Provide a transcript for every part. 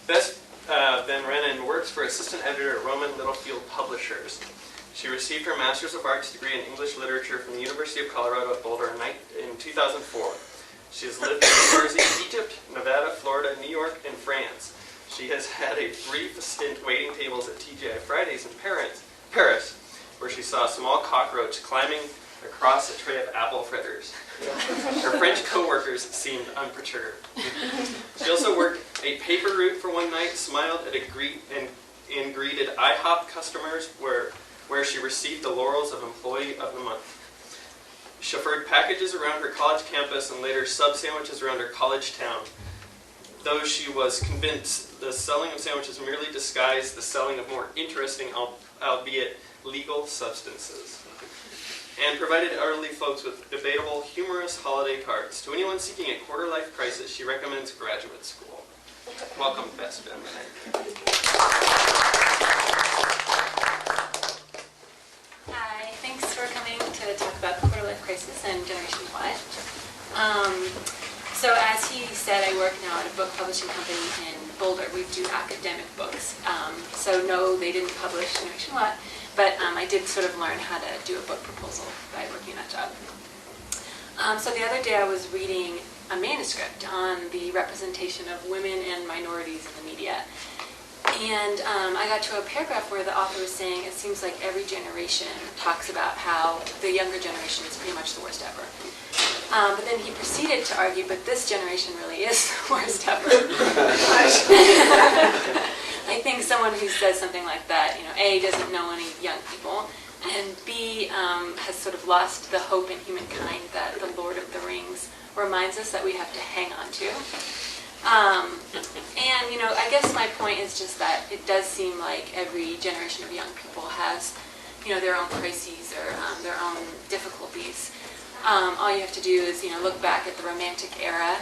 Bess Vanrenen works for assistant editor at Rowman Littlefield Publishers. She received her Master's of Arts degree in English Literature from the University of Colorado at Boulder in 2004. She has lived in New Jersey, Egypt, Nevada, Florida, New York, and France. She has had a brief stint waiting tables at TGI Fridays in Paris, where she saw a small cockroach climbing across a tray of apple fritters. Her French co-workers seemed unperturbed. She also worked a paper route for one night, smiled at and greeted IHOP customers where she received the laurels of Employee of the Month. Chauffeured packages around her college campus and later sub-sandwiches around her college town, though she was convinced the selling of sandwiches merely disguised the selling of more interesting, albeit legal, substances, and provided elderly folks with debatable, humorous holiday cards. To anyone seeking a quarter-life crisis, she recommends graduate school. Welcome, Bess Vanrenen. Hi, thanks for coming to talk about the quarter-life crisis and Generation Y. So as he said, I work now at a book publishing company in Boulder. We do academic books. So no, they didn't publish Generation Y, but I did sort of learn how to do a book proposal by working that job. So the other day I was reading a manuscript on the representation of women and minorities in the media. And I got to a paragraph where the author was saying it seems like every generation talks about how the younger generation is pretty much the worst ever. But then he proceeded to argue, but this generation really is the worst ever. I think someone who says something like that, A, doesn't know any young people, and B, has sort of lost the hope in humankind that the Lord of the Rings reminds us that we have to hang on to. And, I guess my point is just that it does seem like every generation of young people has, their own crises or their own difficulties. All you have to do is, look back at the Romantic era.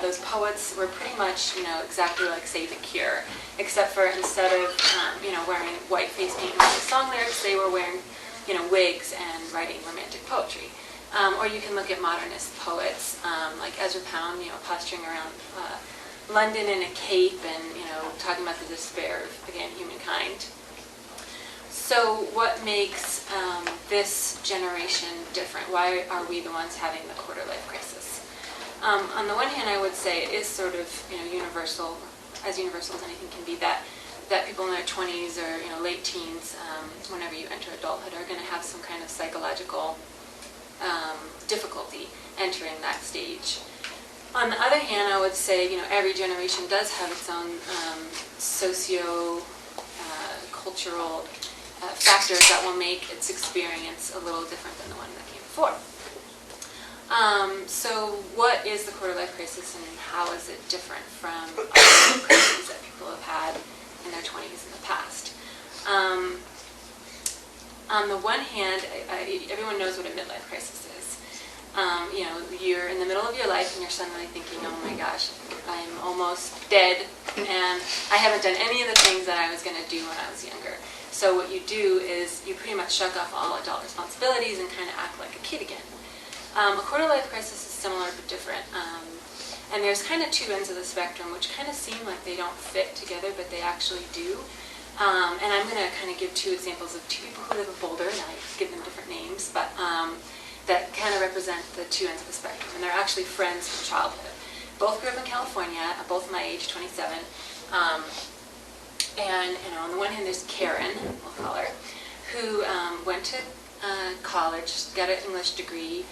Those poets were pretty much, exactly like, say, The Cure, except for instead of, wearing white face paint and writing song lyrics, they were wearing, wigs and writing romantic poetry. Or you can look at modernist poets like Ezra Pound, posturing around London in a cape and, talking about the despair of, again, humankind. So what makes this generation different? Why are we the ones having the quarter-life crisis? On the one hand, I would say it is sort of, universal, as universal as anything can be, that people in their 20s or, late teens, whenever you enter adulthood, are going to have some kind of psychological difficulty entering that stage. On the other hand, I would say, every generation does have its own socio-cultural factors that will make its experience a little different than the one that came before. So what is the quarter-life crisis and how is it different from other crises that people have had in their 20s in the past? On the one hand, everyone knows what a midlife crisis is. You're in the middle of your life and you're suddenly thinking, oh my gosh, I'm almost dead and I haven't done any of the things that I was going to do when I was younger. So what you do is you pretty much shuck off all adult responsibilities and kind of act like a kid again. A quarter-life crisis is similar but different. And there's kind of two ends of the spectrum which kind of seem like they don't fit together, but they actually do. And I'm going to kind of give two examples of two people who live in Boulder, and I give them different names, but that kind of represent the two ends of the spectrum. And they're actually friends from childhood. Both grew up in California, both my age, 27. And, on the one hand, there's Karen, we'll call her, who went to college, got an English degree,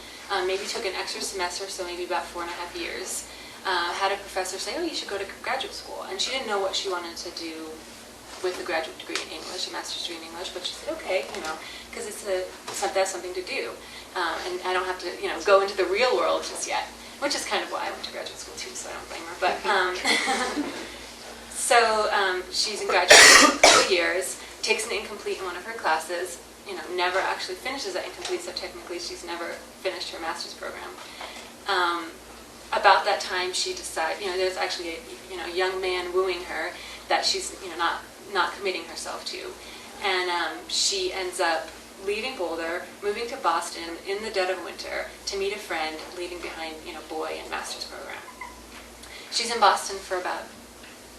maybe took an extra semester, so maybe about 4.5 years, had a professor say, oh, you should go to graduate school. And she didn't know what she wanted to do with a graduate degree in English, a master's degree in English, but she said, okay, because that's something to do. And I don't have to, go into the real world just yet, which is kind of why I went to graduate school too, so I don't blame her. But so she's in graduate school for 2 years, takes an incomplete in one of her classes, never actually finishes that incomplete, so technically she's never finished her master's program. About that time, she decides, there's actually a young man wooing her that she's, not committing herself to. And she ends up leaving Boulder, moving to Boston in the dead of winter to meet a friend, leaving behind, boy and master's program. She's in Boston for about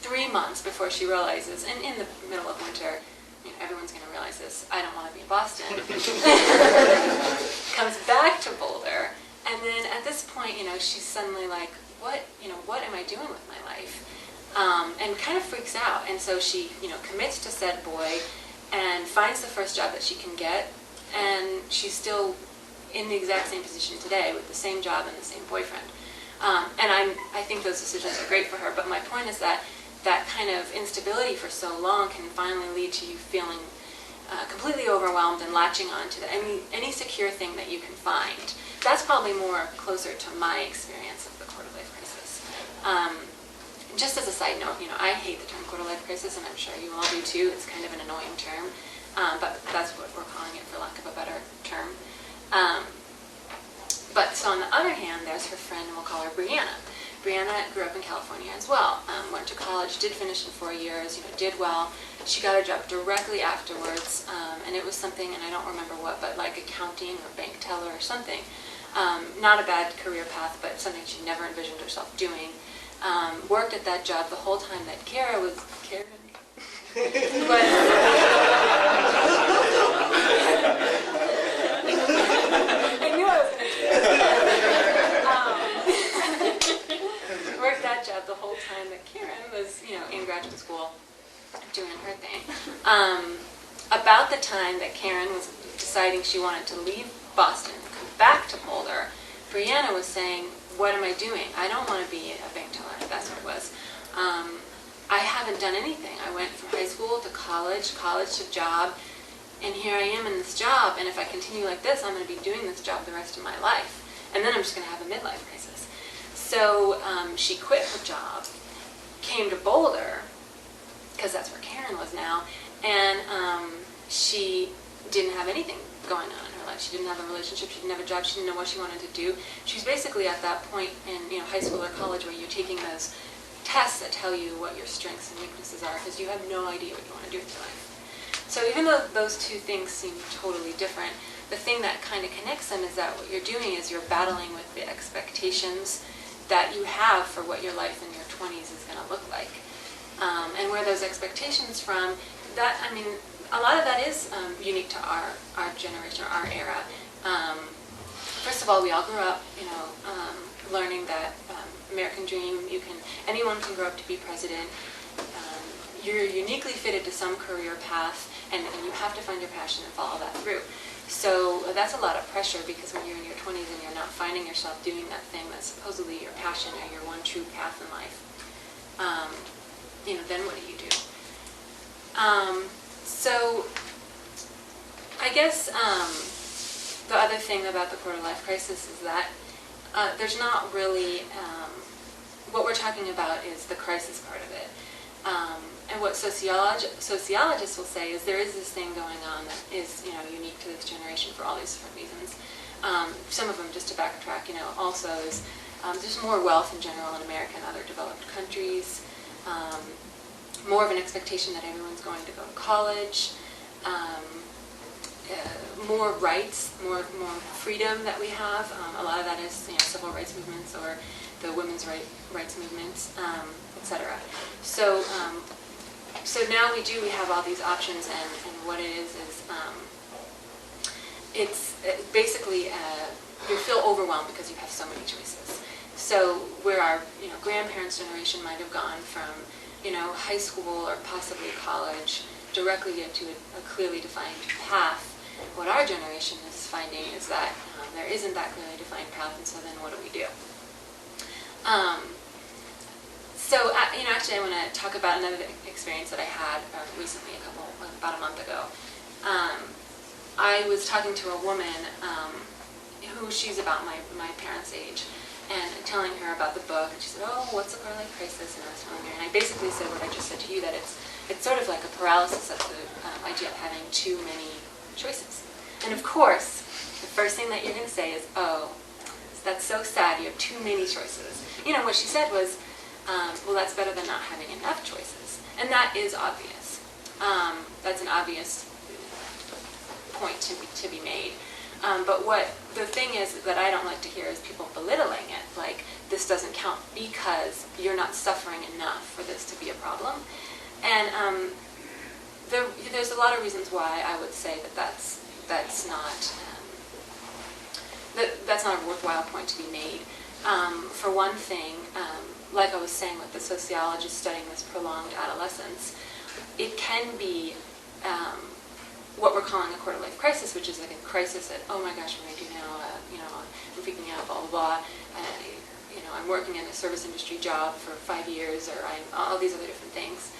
3 months before she realizes, and in the middle of winter, everyone's going to realize this, I don't want to be in Boston, comes back to Boulder, and then at this point, she's suddenly like, what am I doing with my life? And kind of freaks out, and so she, commits to said boy, and finds the first job that she can get, and she's still in the exact same position today with the same job and the same boyfriend. And I think those decisions are great for her, but my point is that kind of instability for so long can finally lead to you feeling completely overwhelmed and latching on to any secure thing that you can find. That's probably more closer to my experience of the quarter-life crisis. Just as a side note, I hate the term quarter-life crisis, and I'm sure you all do too. It's kind of an annoying term, but that's what we're calling it for lack of a better term. But so on the other hand, there's her friend, and we'll call her Brianna. Brianna grew up in California as well, went to college, did finish in 4 years, did well. She got a job directly afterwards, and it was something, and I don't remember what, but like accounting or bank teller or something. Not a bad career path, but something she never envisioned herself doing. Worked at that job the whole time that Karen but I knew I was going to do that. Worked that job the whole time that Karen was, in graduate school doing her thing. About the time that Karen was deciding she wanted to leave Boston and come back to Boulder, Brianna was saying, what am I doing? I don't want to be a bank teller. That's what it was. I haven't done anything. I went from high school to college to job, and here I am in this job, and if I continue like this, I'm going to be doing this job the rest of my life. And then I'm just going to have a midlife crisis. So she quit her job, came to Boulder, because that's where Karen was now, and she didn't have anything going on in her life. She didn't have a relationship, she didn't have a job, she didn't know what she wanted to do. She's basically at that point in high school or college where you're taking those tests that tell you what your strengths and weaknesses are, because you have no idea what you want to do with your life. So even though those two things seem totally different, the thing that kind of connects them is that what you're doing is you're battling with the expectations that you have for what your life in your 20s is going to look like. And where those expectations from, a lot of that is unique to our generation, or our era. First of all, we all grew up, learning that American dream, anyone can grow up to be president. You're uniquely fitted to some career path, and you have to find your passion and follow that through. So that's a lot of pressure, because when you're in your 20s and you're not finding yourself doing that thing that's supposedly your passion or your one true path in life, then what do you do? So I guess the other thing about the quarter-life crisis is that there's not really, what we're talking about is the crisis part of it. And what sociologists will say is there is this thing going on that is unique to this generation for all these different reasons. Some of them, just to backtrack, also is there's more wealth in general in America and other developed countries. More of an expectation that everyone's going to go to college, more rights, more freedom that we have. A lot of that is civil rights movements or the women's rights movements, etc. So now we have all these options, and what it is it's basically you feel overwhelmed because you have so many choices. So where our grandparents' generation might have gone from high school or possibly college directly into a clearly defined path, what our generation is finding is that there isn't that clearly defined path, and so then what do we do? Actually I want to talk about another experience that I had recently, about a month ago. I was talking to a woman who she's about my parents' age, and telling her about the book, and she said, oh, what's a quarter-life crisis? And I was telling her, and I basically said what I just said to you, that it's sort of like a paralysis of the idea of having too many choices. And of course, the first thing that you're going to say is, oh, that's so sad, you have too many choices. What she said was, well, that's better than not having enough choices. And that is obvious. That's an obvious point to be made. But what the thing is that I don't like to hear is people belittling it, like this doesn't count because you're not suffering enough for this to be a problem. And there's a lot of reasons why I would say that that's not a worthwhile point to be made. For one thing, like I was saying with the sociologist studying this prolonged adolescence, it can be what we're calling a quarter-life crisis, which is like a crisis that, oh my gosh, what do I do now? I'm freaking out, blah, blah, blah. I'm working in a service industry job for 5 years, or I'm all these other different things.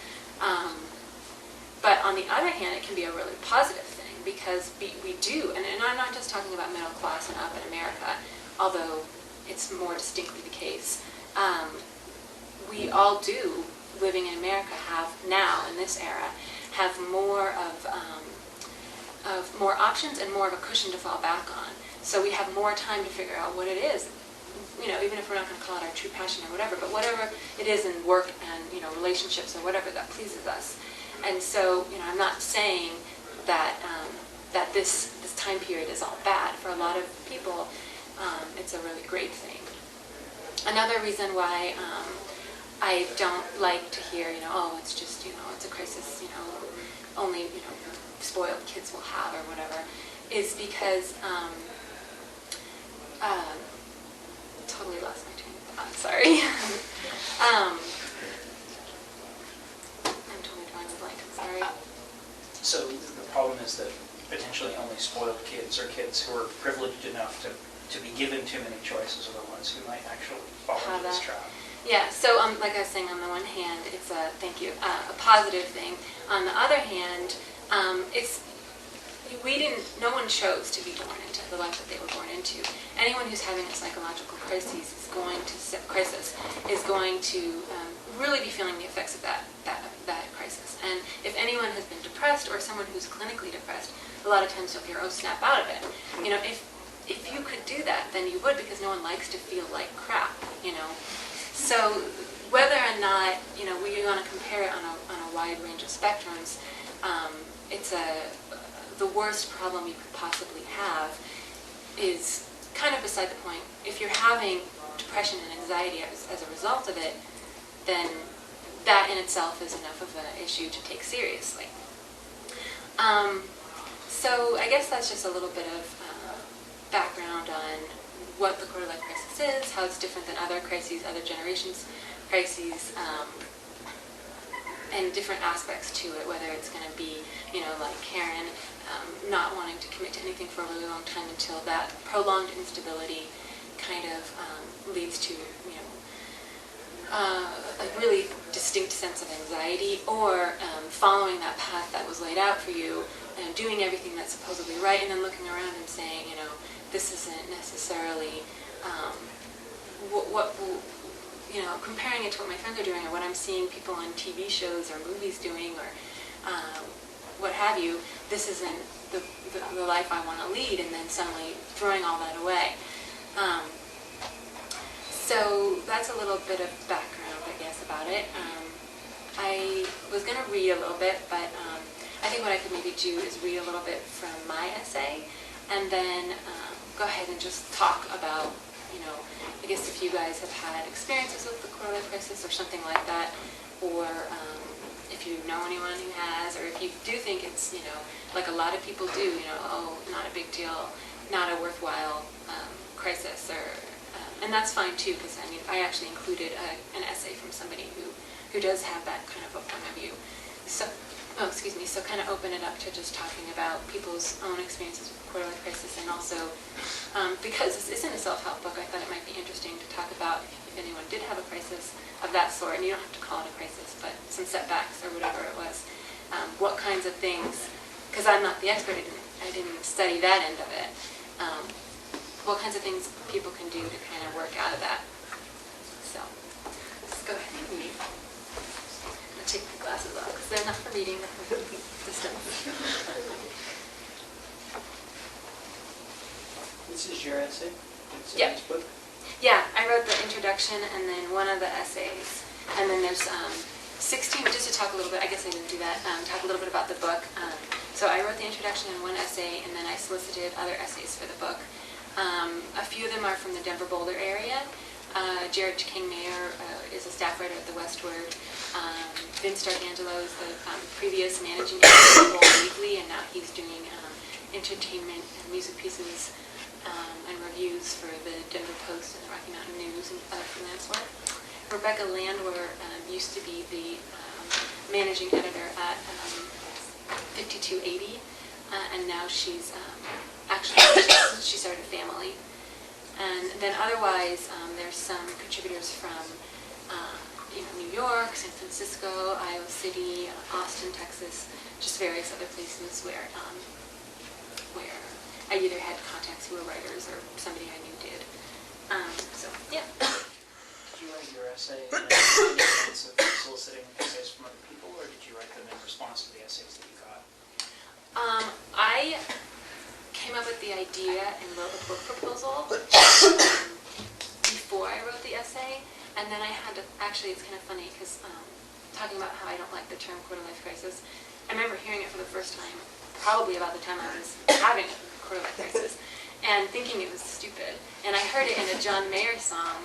But on the other hand, it can be a really positive thing, because we do, and I'm not just talking about middle class and up in America, although it's more distinctly the case. We all do, living in America, have now, in this era, have more of more options and more of a cushion to fall back on. So we have more time to figure out what it is, even if we're not going to call it our true passion or whatever, but whatever it is in work and, relationships or whatever that pleases us. And so, I'm not saying that that this time period is all bad. For a lot of people, it's a really great thing. Another reason why I don't like to hear, it's just, it's a crisis, only, spoiled kids will have or whatever, is because totally lost my train of thought, sorry. I'm totally drawing a blank, I'm sorry. So the problem is that potentially only spoiled kids or kids who are privileged enough to be given too many choices are the ones who might actually fall into this trap. Yeah, so like I was saying, on the one hand, it's a positive thing. On the other hand, no one chose to be born into the life that they were born into. Anyone who's having a psychological crisis is going to really be feeling the effects of that crisis. And if anyone has been depressed, or someone who's clinically depressed, a lot of times you'll hear, "Oh, snap out of it." If you could do that, then you would, because no one likes to feel like crap. So whether or not we want to compare it on a wide range of spectrums, it's the worst problem you could possibly have is kind of beside the point. If you're having depression and anxiety as a result of it, then that in itself is enough of an issue to take seriously. So I guess that's just a little bit of background on what the quarter-life crisis is, how it's different than other crises, other generations' crises, and different aspects to it, whether it's going to be, like Karen, not wanting to commit to anything for a really long time until that prolonged instability kind of leads to, a really distinct sense of anxiety, or following that path that was laid out for you, and doing everything that's supposedly right, and then looking around and saying, this isn't necessarily comparing it to what my friends are doing, or what I'm seeing people on TV shows or movies doing, or what have you. This isn't the life I want to lead, and then suddenly throwing all that away. So that's a little bit of background, I guess, about it. I was going to read a little bit, but I think what I could maybe do is read a little bit from my essay, and then go ahead and just talk about, I guess if you guys have had experiences with the quarter-life crisis or something like that, or if you know anyone who has, or if you do think it's, like a lot of people do, oh, not a big deal, not a worthwhile crisis, or and that's fine too, because I actually included an essay from somebody who does have that kind of a point of view. So, so kind of open it up to just talking about people's own experiences with the quarter-life crisis, and also because this isn't a self-help book, I thought it might be interesting to talk about if anyone did have a crisis of that sort, and you don't have to call it a crisis, but some setbacks or whatever it was. What kinds of things, because I'm not the expert, I didn't study that end of it. What kinds of things people can do to kind of work out of that. So, let's go ahead and read. I'm going to take my glasses off because they're not for reading, they're for distance. This is your essay? It's in Yeah. this book? Yeah, I wrote the introduction and then one of the essays. And then there's 16, just to talk a little bit, I guess I didn't do that, talk a little bit about the book. So I wrote the introduction and one essay, and then I solicited other essays for the book. A few of them are from the Denver Boulder area. Jared King Mayer is a staff writer at the Westward. Vince D'Angelo is the previous managing editor of Boulder Weekly, and now he's doing entertainment and music pieces and reviews for the Denver Post and the Rocky Mountain News and other freelance work. Rebecca Landwer used to be the managing editor at 5280, and now she's she started a family. And then otherwise, there's some contributors from New York, San Francisco, Iowa City, Austin, Texas, just various other places where I either had contacts who were writers or somebody I knew did. So yeah. Did you write your essay in advance of soliciting essays from other people, or did you write them in response to the essays that you got? I came up with the idea and wrote a book proposal before I wrote the essay, and then I had to, actually it's kind of funny because talking about how I don't like the term quarter-life crisis, I remember hearing it for the first time probably about the time I was having a quarter-life crisis and thinking it was stupid, and I heard it in a John Mayer song.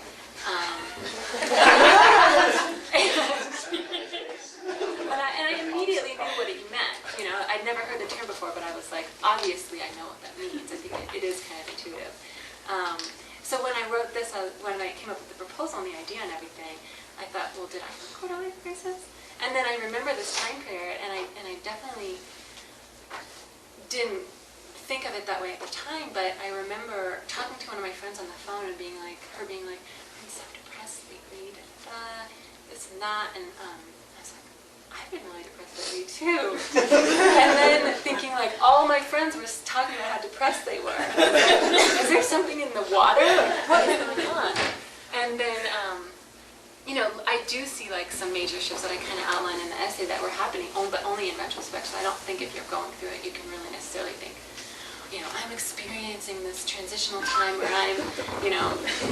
And I immediately knew what he meant. I'd never heard the term before, but I was like, obviously I know what that means. I think it is kind of intuitive. So when I wrote this, when I came up with the proposal and the idea and everything, I thought, well, did I have a quarter-life crisis? And then I remember this time period, and I definitely didn't think of it that way at the time, but I remember talking to one of my friends on the phone and her being like, I'm so depressed lately, it's not, and I was like, I've been really depressed lately too. And then thinking like, all my friends were talking about how depressed they were. Is there something in the water? Like, what is going on? And then, I do see like some major shifts that I kind of outline in the essay that were happening, but only in retrospect. So I don't think if you're going through it, you can really necessarily think, I'm experiencing this transitional time where I'm,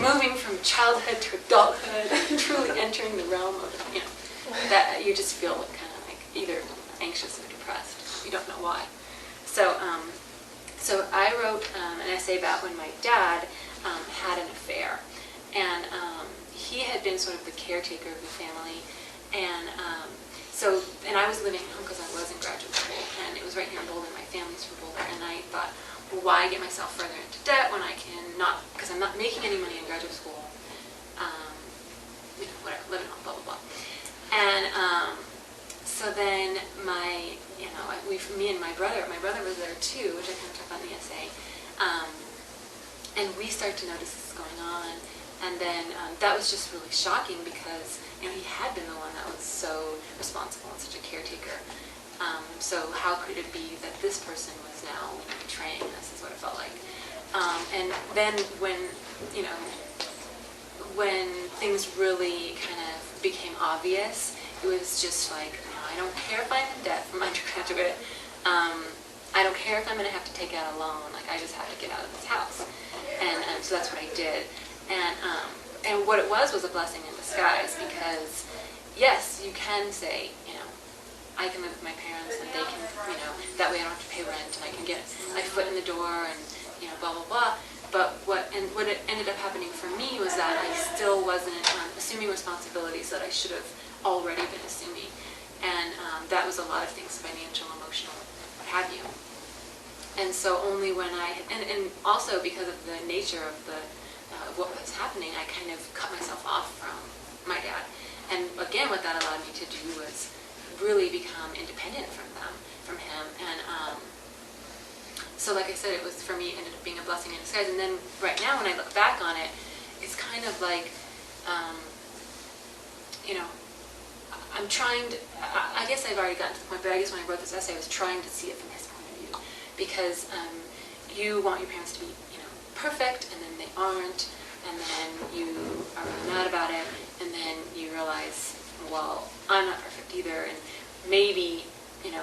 moving from childhood to adulthood, truly entering the realm of, that you just feel kind of like either anxious or depressed. You don't know why. So I wrote an essay about when my dad had an affair, and he had been sort of the caretaker of the family, and I was living at home because I was in graduate school, and it was right here in Boulder. My family's from Boulder, and I thought, well, why get myself further into debt when I can not, because I'm not making any money in graduate school, whatever, living on blah, blah, blah. And so then me and my brother was there too, which I kind of talk about in the essay, and we started to notice this going on, and then that was just really shocking because, he had been the one that was so responsible and such a caretaker. So how could it be that this person was now betraying us, is what it felt like. And then when things really kind of became obvious, it was just like, I don't care if I'm in debt from undergraduate. I don't care if I'm going to have to take out a loan. Like, I just have to get out of this house. And so that's what I did. And what it was a blessing in disguise, because yes, you can say, I can live with my parents and they can, that way I don't have to pay rent and I can get my foot in the door and, blah, blah, blah. But what it ended up happening for me was that I still wasn't assuming responsibilities that I should have already been assuming. And that was a lot of things, financial, emotional, what have you. And so only when and also because of the nature of what was happening, I kind of cut myself off from my dad. And again, what that allowed me to do was really become independent from him. And so like I said, it was, for me, ended up being a blessing in disguise. And then right now, when I look back on it, it's kind of like, I'm trying to, I guess I've already gotten to the point, but I guess when I wrote this essay, I was trying to see it from his point of view. Because you want your parents to be, perfect, and then they aren't, and then you are really mad about it, and then you realize, well, I'm not perfect either, and maybe,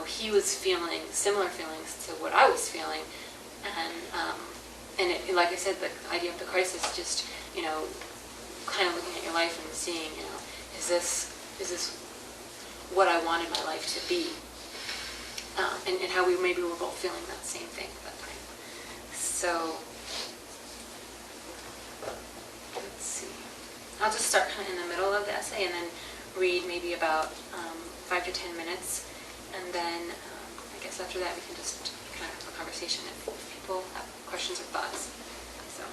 he was feeling similar feelings to what I was feeling, and it, like I said, the idea of the crisis, just, kind of looking at your life and seeing, is this what I wanted my life to be, and how we maybe were both feeling that same thing at that time. So, let's see. I'll just start kind of in the middle of the essay and then read maybe about 5 to 10 minutes, and then I guess after that we can just kind of have a conversation if people have questions or thoughts. So,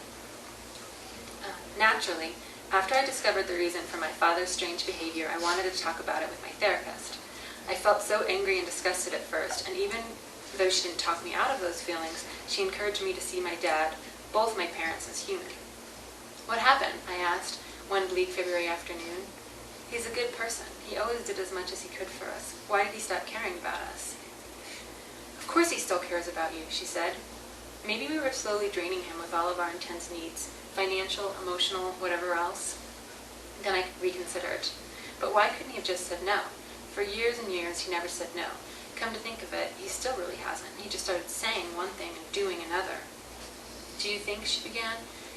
naturally, after I discovered the reason for my father's strange behavior, I wanted to talk about it with my therapist. I felt so angry and disgusted at first, and even though she didn't talk me out of those feelings, she encouraged me to see my dad, both my parents, as human. What happened? I asked, one bleak February afternoon. He's a good person. He always did as much as he could for us. Why did he stop caring about us? Of course he still cares about you, she said. Maybe we were slowly draining him with all of our intense needs, financial, emotional, whatever else. Then I reconsidered. But why couldn't he have just said no? For years and years, he never said no. Come to think of it, he still really hasn't. He just started saying one thing and doing another. Do you think, she began,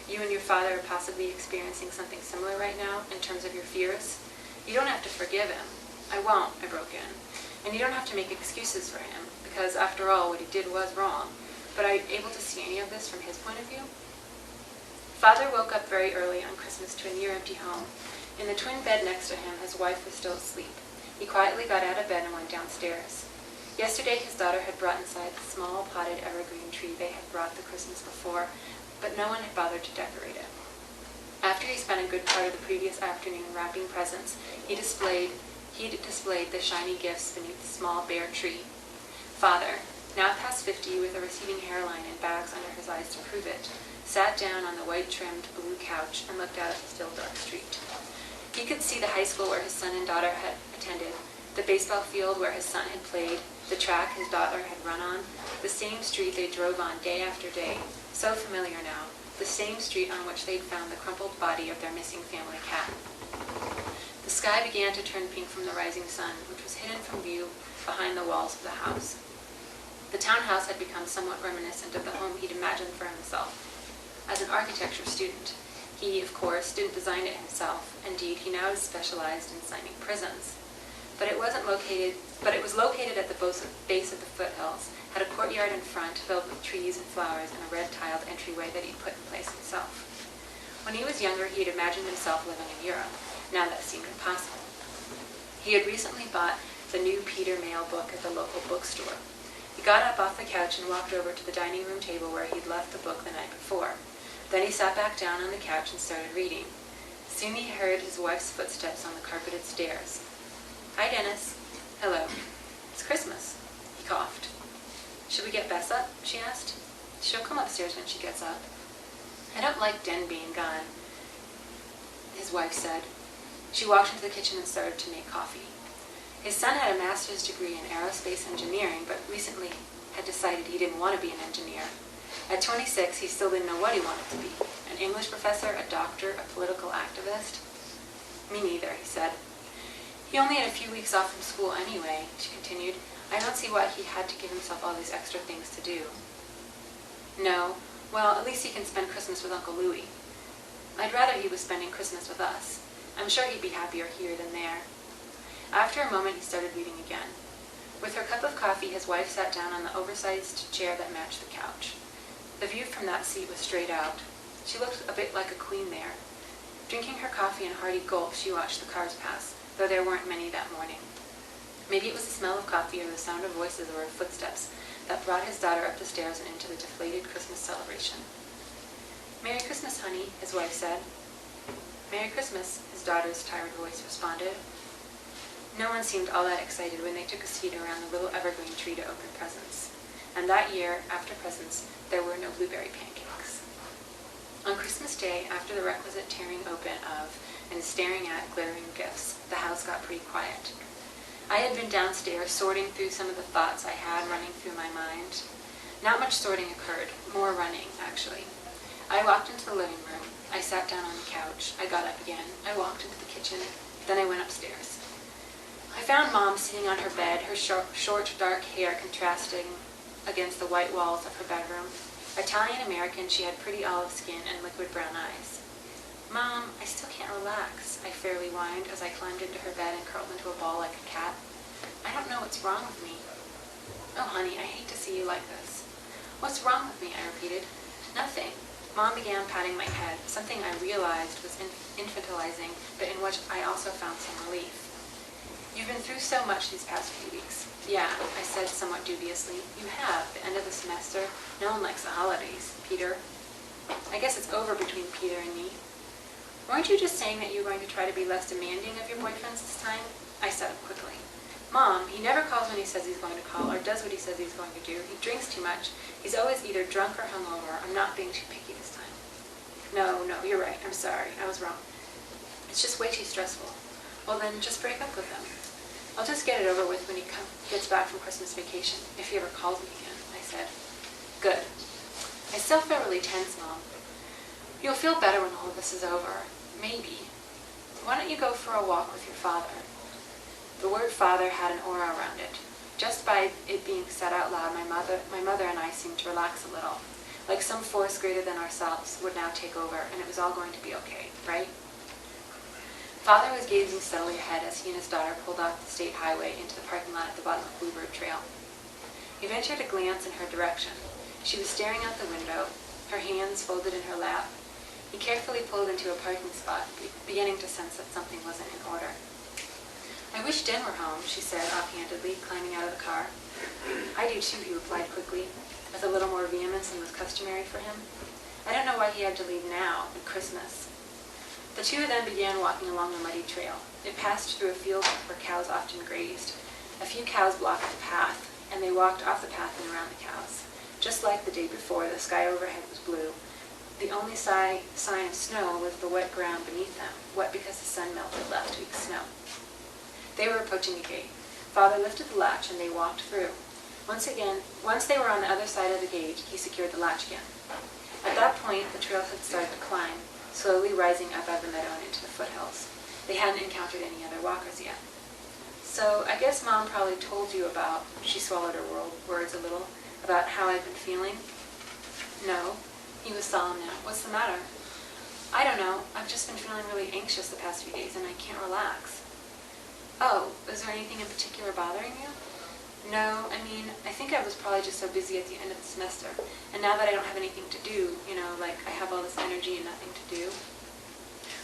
you and your father are possibly experiencing something similar right now in terms of your fears? You don't have to forgive him. I won't, I broke in. And you don't have to make excuses for him, because after all, what he did was wrong. But are you able to see any of this from his point of view? Father woke up very early on Christmas to a near-empty home. In the twin bed next to him, his wife was still asleep. He quietly got out of bed and went downstairs. Yesterday, his daughter had brought inside the small potted evergreen tree they had brought the Christmas before, but no one had bothered to decorate it. After he spent a good part of the previous afternoon wrapping presents, he displayed the shiny gifts beneath the small bare tree. Father, now past 50 with a receding hairline and bags under his eyes to prove it, sat down on the white-trimmed blue couch and looked out at the still dark street. He could see the high school where his son and daughter had attended, the baseball field where his son had played, the track his daughter had run on, the same street they drove on day after day, so familiar now, the same street on which they'd found the crumpled body of their missing family cat. The sky began to turn pink from the rising sun, which was hidden from view behind the walls of the house. The townhouse had become somewhat reminiscent of the home he'd imagined for himself. As an architecture student, he, of course, didn't design it himself. Indeed, he now specialized in designing prisons. But it was located at the base of the foothills, had a courtyard in front filled with trees and flowers and a red-tiled entryway that he'd put in place himself. When he was younger, he had imagined himself living in Europe. Now that seemed impossible. He had recently bought the new Peter Mayle book at the local bookstore. He got up off the couch and walked over to the dining room table where he'd left the book the night before. Then he sat back down on the couch and started reading. Soon he heard his wife's footsteps on the carpeted stairs. Hi, Dennis. Hello. It's Christmas. He coughed. Should we get Bess up? She asked. She'll come upstairs when she gets up. I don't like Den being gone, his wife said. She walked into the kitchen and started to make coffee. His son had a master's degree in aerospace engineering, but recently had decided he didn't want to be an engineer. At 26, he still didn't know what he wanted to be. An English professor, a doctor, a political activist? Me neither, he said. He only had a few weeks off from school anyway, she continued. I don't see why he had to give himself all these extra things to do. No, well, at least he can spend Christmas with Uncle Louie. I'd rather he was spending Christmas with us. I'm sure he'd be happier here than there. After a moment, he started reading again. With her cup of coffee, his wife sat down on the oversized chair that matched the couch. The view from that seat was straight out. She looked a bit like a queen there. Drinking her coffee in hearty gulps, she watched the cars pass, though there weren't many that morning. Maybe it was the smell of coffee or the sound of voices or of footsteps that brought his daughter up the stairs and into the deflated Christmas celebration. Merry Christmas, honey, his wife said. Merry Christmas, his daughter's tired voice responded. No one seemed all that excited when they took a seat around the little evergreen tree to open presents. And that year, after presents, there were no blueberry pancakes. On Christmas Day, after the requisite tearing open of and staring at glittering gifts, the house got pretty quiet. I had been downstairs sorting through some of the thoughts I had running through my mind. Not much sorting occurred, more running, actually. I walked into the living room. I sat down on the couch. I got up again. I walked into the kitchen. Then I went upstairs. I found Mom sitting on her bed, her short, dark hair contrasting against the white walls of her bedroom. Italian-American, she had pretty olive skin and liquid brown eyes. Mom, I still can't relax, I fairly whined as I climbed into her bed and curled into a ball like a cat. what's wrong with me? Oh, honey, I hate to see you like this. What's wrong with me? I repeated. Nothing. Mom began patting my head, something I realized was infantilizing, but in which I also found some relief. You've been through so much these past few weeks. Yeah, I said somewhat dubiously. You have. The end of the semester. No one likes the holidays. Peter. I guess it's over between Peter and me. Weren't you just saying that you were going to try to be less demanding of your boyfriends this time? I said up quickly. Mom, he never calls when he says he's going to call or does what he says he's going to do. He drinks too much. He's always either drunk or hungover. I'm not being too picky this time. No, you're right. I'm sorry. I was wrong. It's just way too stressful. Well, then just break up with him. I'll just get it over with when he gets back from Christmas vacation, if he ever calls me again, I said. Good. I still feel really tense, Mom. You'll feel better when all of this is over. Maybe. Why don't you go for a walk with your father? The word father had an aura around it. Just by it being said out loud, my mother and I seemed to relax a little, like some force greater than ourselves would now take over, and it was all going to be okay, right? Father was gazing steadily ahead as he and his daughter pulled off the state highway into the parking lot at the bottom of Bluebird Trail. He ventured a glance in her direction. She was staring out the window, her hands folded in her lap. He carefully pulled into a parking spot, beginning to sense that something wasn't in order. I wish Den were home, she said offhandedly, climbing out of the car. I do too, he replied quickly, with a little more vehemence than was customary for him. I don't know why he had to leave now, at Christmas. The two of them began walking along the muddy trail. It passed through a field where cows often grazed. A few cows blocked the path, and they walked off the path and around the cows. Just like the day before, the sky overhead was blue. The only sign of snow was the wet ground beneath them, wet because the sun melted last week's snow. They were approaching a gate. Father lifted the latch and they walked through. Once they were on the other side of the gate, he secured the latch again. At that point, the trail had started to climb, slowly rising up out of the meadow and into the foothills. They hadn't encountered any other walkers yet. So I guess Mom probably told you about, she swallowed her words a little, about how I've been feeling? No. He was solemn now. What's the matter? I don't know. I've just been feeling really anxious the past few days and I can't relax. Oh, is there anything in particular bothering you? No, I think I was probably just so busy at the end of the semester. And now that I don't have anything to do, like I have all this energy and nothing to do.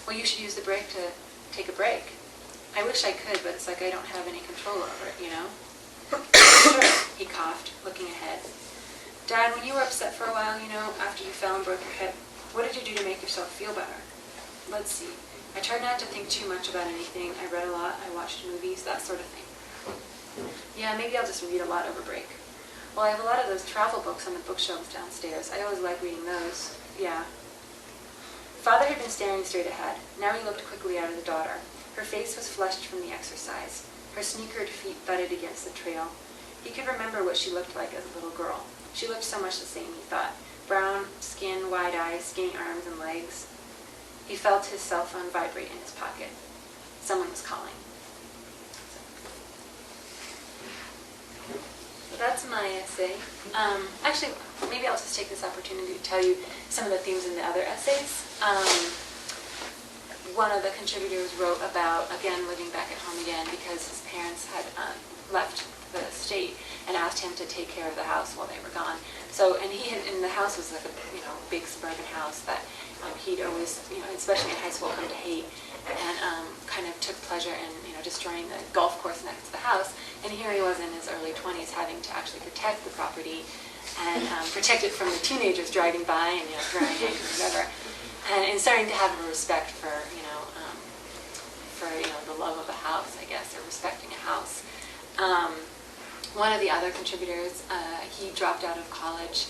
Well, you should use the break to take a break. I wish I could, but it's like I don't have any control over it, Sure, he coughed, looking ahead. Dad, when you were upset for a while, after you fell and broke your hip, what did you do to make yourself feel better? Let's see. I tried not to think too much about anything. I read a lot. I watched movies, that sort of thing. Yeah, maybe I'll just read a lot over break. Well, I have a lot of those travel books on the bookshelves downstairs. I always like reading those. Yeah. Father had been staring straight ahead. Now he looked quickly at his daughter. Her face was flushed from the exercise. Her sneakered feet thudded against the trail. He could remember what she looked like as a little girl. She looked so much the same, he thought. Brown skin, wide eyes, skinny arms and legs. He felt his cell phone vibrate in his pocket. Someone was calling. So that's my essay. Actually, maybe I'll just take this opportunity to tell you some of the themes in the other essays. One of the contributors wrote about, again, living back at home again because his parents had left the state and asked him to take care of the house while they were gone. So, and the house was like a big suburban house that he'd always, especially in high school, come to hate, and kind of took pleasure in, destroying the golf course next to the house. And here he was in his early 20s having to actually protect the property and protect it from the teenagers driving by and throwing eggs or whatever. And starting to have a respect for, the love of a house, I guess, or respecting a house. One of the other contributors, he dropped out of college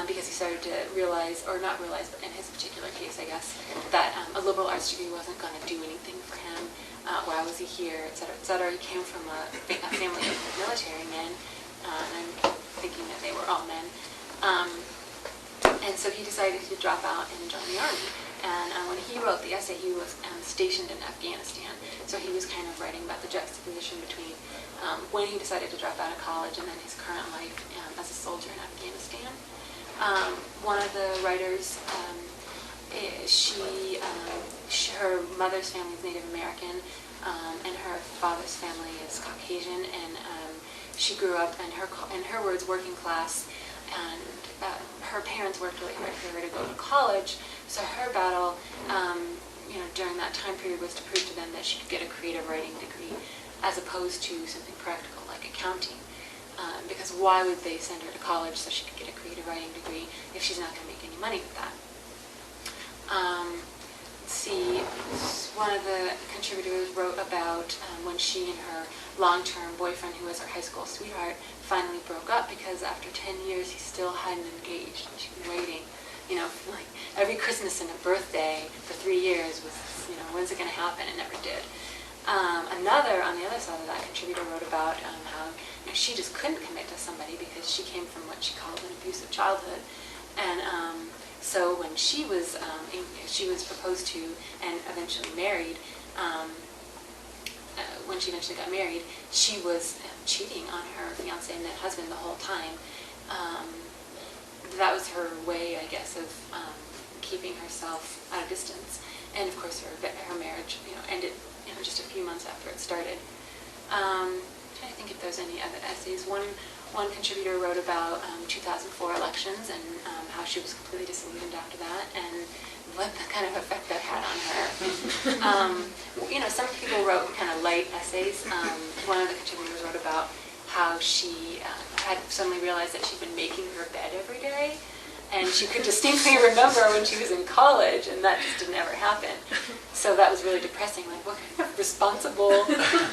because he started to realize, or not realize, but in his particular case, I guess, that a liberal arts degree wasn't going to do anything for him. Why was he here, et cetera, et cetera. He came from a family of military men, and I'm thinking that they were all men. And so he decided to drop out and join the army. And when he wrote the essay, he was stationed in Afghanistan. So he was kind of writing about the juxtaposition between when he decided to drop out of college and then his current life as a soldier in Afghanistan. One of the writers, her mother's family is Native American, and her father's family is Caucasian, and she grew up in her words, working class, and her parents worked really hard for her to go to college. So her battle, during that time period was to prove to them that she could get a creative writing degree as opposed to something practical like accounting. Because why would they send her to college so she could get a creative writing degree if she's not going to make any money with that? One of the contributors wrote about when she and her long-term boyfriend, who was her high school sweetheart, finally broke up because after 10 years he still hadn't engaged. And she'd been waiting, like every Christmas and a birthday for 3 years was, when's it going to happen? It never did. Another, on the other side of that, contributor wrote about how she just couldn't commit to somebody because she came from what she called an abusive childhood. And so when she was proposed to and eventually married, when she eventually got married, she was cheating on her fiancé and then husband the whole time. That was her way, I guess, of keeping herself at a distance. And of course, her marriage, ended, just a few months after it started. I'm trying to think if there's any other essays. One contributor wrote about 2004 elections and how she was completely disillusioned after that, and what kind of effect that had on her. Some people wrote kind of light essays. One of the contributors wrote about how she had suddenly realized that she'd been making her bed every day, and she could distinctly remember when she was in college, and that just didn't ever happen. So that was really depressing. Like, what kind of responsible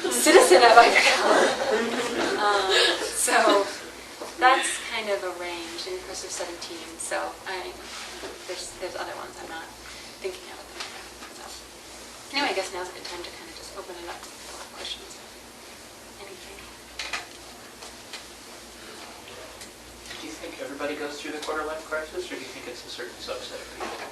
citizen have I become? So that's kind of a range. And of course, there's 17. So there's other ones I'm not thinking of at the moment. So anyway, I guess now's a good time to kind of just open it up for questions. Anything? Do you think everybody goes through the quarter-life crisis, or do you think it's a certain subset of people?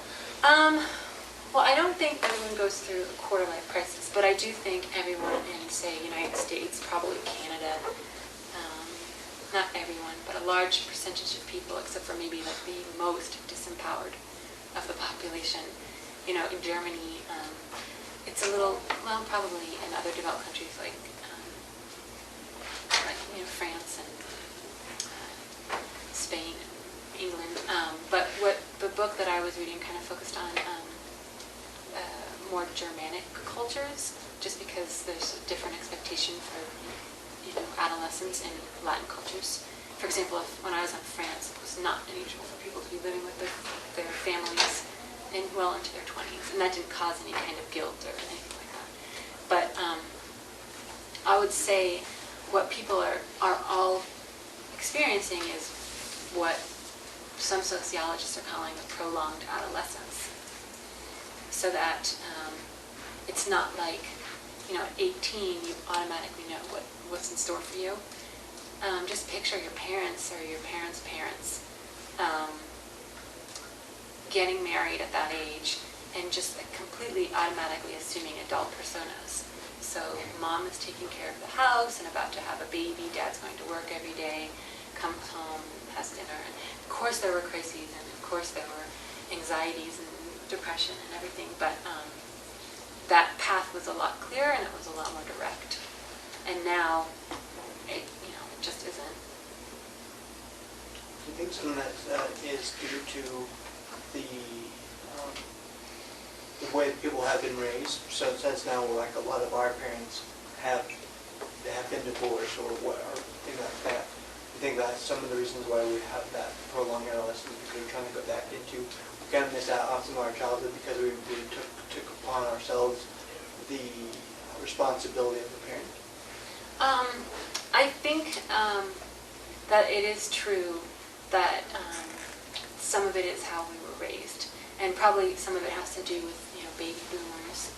Well, I don't think everyone goes through a quarter-life crisis, but I do think everyone in, say, United States, probably Canada, not everyone, but a large percentage of people, except for maybe like the most disempowered of the population. In Germany, it's a little, well, probably in other developed countries like France and Spain and England. But what the book that I was reading kind of focused on more Germanic cultures, just because there's a different expectation for adolescence in Latin cultures. For example, when I was in France, it was not unusual for people to be living with their families well into their 20s, and that didn't cause any kind of guilt or anything like that. But I would say what people are all experiencing is what some sociologists are calling a prolonged adolescence. So that it's not like, at 18 you automatically know what's in store for you. Just picture your parents or your parents' parents getting married at that age and just completely automatically assuming adult personas. So mom is taking care of the house and about to have a baby, dad's going to work every day, comes home, has dinner. And of course there were crises, and of course there were anxieties and depression and everything, but that path was a lot clearer and it was a lot more direct. And now, it just isn't. Do you think some of that is due to the way that people have been raised? So it says now, like a lot of our parents have been divorced or things like that. I think that's some of the reasons why we have that prolonged adolescence, because we're trying to go back into, we kind of miss out on some of our childhood because we took upon ourselves the responsibility of the parent. I think that it is true that some of it is how we were raised, and probably some of it has to do with baby boomers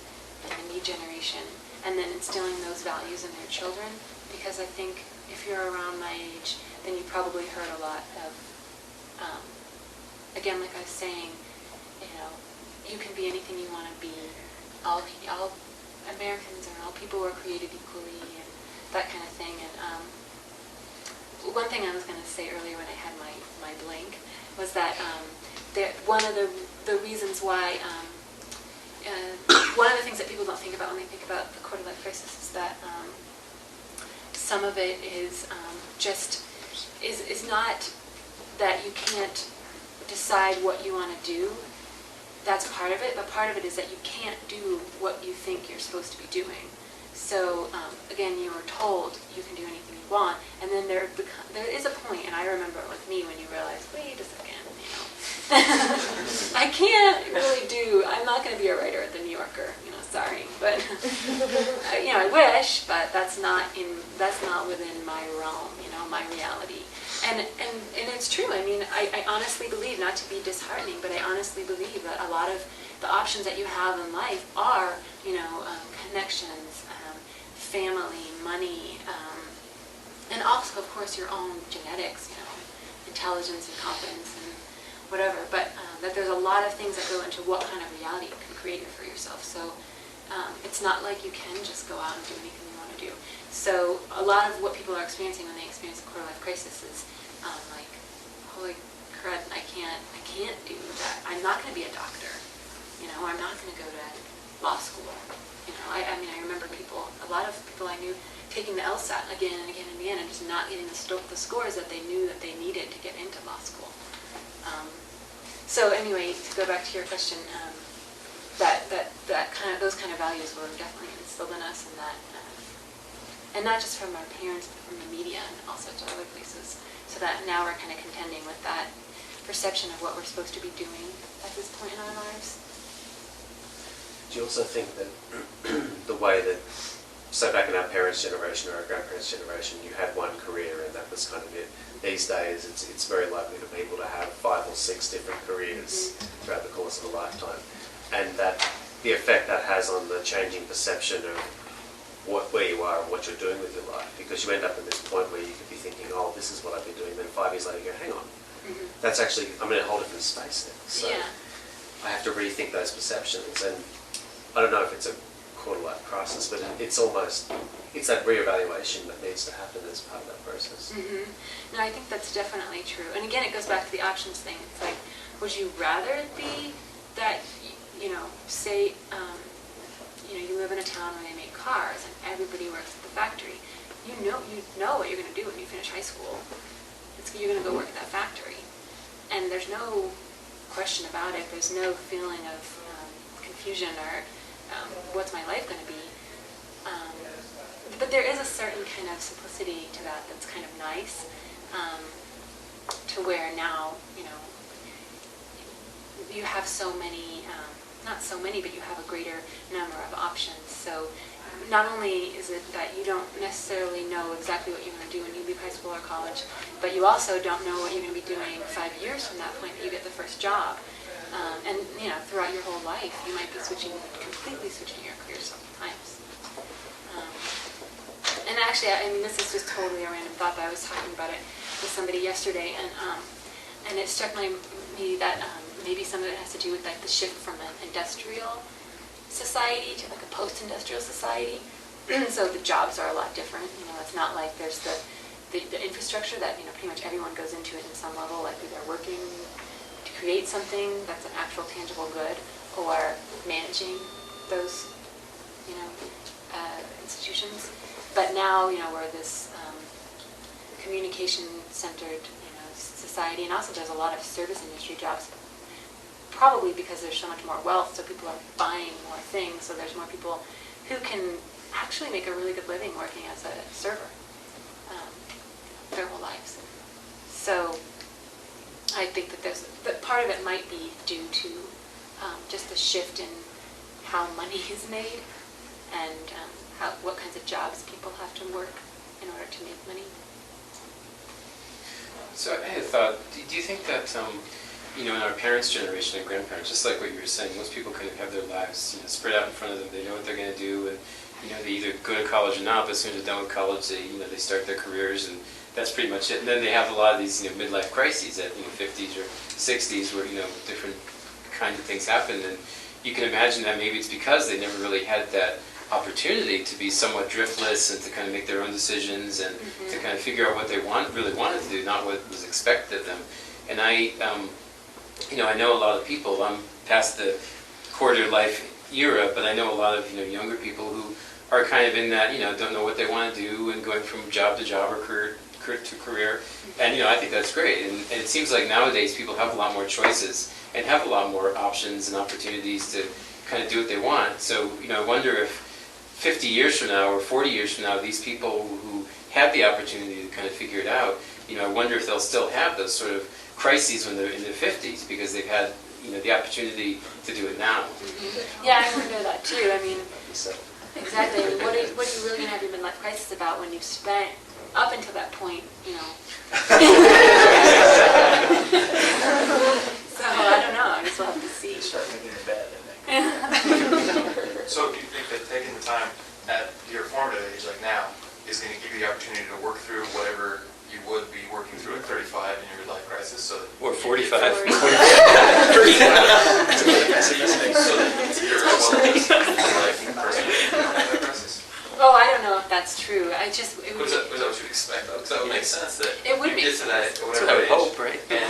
and the new generation, and then instilling those values in their children. Because I think if you're around my age, then you probably heard a lot of, again, like I was saying, you can be anything you want to be. All Americans or all people were created equally, and that kind of thing. And one thing I was going to say earlier when I had my blank was that one of the reasons why, one of the things that people don't think about when they think about the quarter-life crisis is that some of it is is not that you can't decide what you want to do. That's part of it, but part of it is that you can't do what you think you're supposed to be doing. So again, you were told you can do anything you want, and then there is a point, and I remember with me when you realize, wait a second, I can't really I'm not going to be a writer at the New Yorker, sorry, but I wish, but that's not within my realm, my reality. And it's true. I mean, I honestly believe, not to be disheartening, but I honestly believe that a lot of the options that you have in life are, connections, family, money, and also, of course, your own genetics, intelligence and confidence and whatever. But that there's a lot of things that go into what kind of reality you can create for yourself. So it's not like you can just go out and do anything you want to do. So a lot of what people are experiencing when they experience a quarter-life crisis is like, holy crud, I can't do that. I'm not going to be a doctor. I'm not going to go to law school. I remember a lot of people I knew taking the LSAT again and again and again and just not getting the scores that they knew that they needed to get into law school. So anyway, to go back to your question, those kind of values were definitely instilled in us, and not just from our parents, but from the media and all sorts of other places. So that now we're kind of contending with that perception of what we're supposed to be doing at this point in our lives. Do you also think that the way that, so back in our parents' generation or our grandparents' generation, you had one career and that was kind of it. These days, it's very likely for people to have 5 or 6 different careers throughout the course of a lifetime, and that the effect that has on the changing perception of where you are and what you're doing with your life, because you end up at this point where you could be thinking, oh, this is what I've been doing, then 5 years later you go, hang on, that's actually, I'm in a whole different space now. So I have to rethink those perceptions, and I don't know if it's a quarter-life crisis, but it's that reevaluation that needs to happen as part of that process. No, I think that's definitely true. And again, it goes back to the options thing. It's like, would you rather it be that, say, you live in a town where they make cars and everybody works at the factory. You know what you're going to do when you finish high school. You're going to go work at that factory. And there's no question about it. There's no feeling of confusion or what's my life going to be. But there is a certain kind of simplicity to that that's kind of nice, to where now, you have so many, not so many, but you have a greater number of options. So not only is it that you don't necessarily know exactly what you're going to do when you leave high school or college, but you also don't know what you're going to be doing 5 years from that point that you get the first job. And throughout your whole life, you might be completely switching your career several times. And actually, this is just totally a random thought, but I was talking about it with somebody yesterday, and it struck me that maybe some of it has to do with like the shift from an industrial society to like a post-industrial society. So the jobs are a lot different. It's not like there's the infrastructure that pretty much everyone goes into it in some level, like they're working to create something that's an actual tangible good, or managing those institutions. But now we're this communication-centered society, and also there's a lot of service industry jobs, probably because there's so much more wealth, so people are buying more things, so there's more people who can actually make a really good living working as a server their whole lives. So I think that part of it might be due to just the shift in how money is made and what kinds of jobs people have to work in order to make money. So I had thought, do you think that, in our parents' generation and grandparents, just like what you were saying, most people kind of have their lives spread out in front of them. They know what they're going to do, and they either go to college or not, but as soon as they're done with college, they start their careers, and that's pretty much it. And then they have a lot of these midlife crises at 50s or 60s where different kinds of things happen, and you can imagine that maybe it's because they never really had that opportunity to be somewhat driftless and to kind of make their own decisions and to kind of figure out what they really wanted to do, not what was expected of them. And I know a lot of people. I'm past the quarter life era, but I know a lot of younger people who are kind of in that, don't know what they want to do and going from job to job or career to career. And, I think that's great. And it seems like nowadays people have a lot more choices and have a lot more options and opportunities to kind of do what they want. So, I wonder if 50 years from now or 40 years from now, these people who had the opportunity to kind of figure it out, I wonder if they'll still have those sort of crises when they're in their 50s because they've had, the opportunity to do it now. Mm-hmm. Yeah, I wonder that too. I mean, exactly. I mean, what are you really going to have your midlife crisis about when you've spent up until that point, So I don't know. I guess we'll have to see. Start making it bad, I think. So do you think that taking the time at your formative age, like now, is going to give you the opportunity to work through whatever you would be working through at 35 in your midlife crisis? So that Or 45. so that you're a well-life person in your midlife crisis? Oh, I don't know if that's true. It would Was that what you would expect, though? Because that would make sense that It would you make get to that, That's whatever what I would age, hope, right? and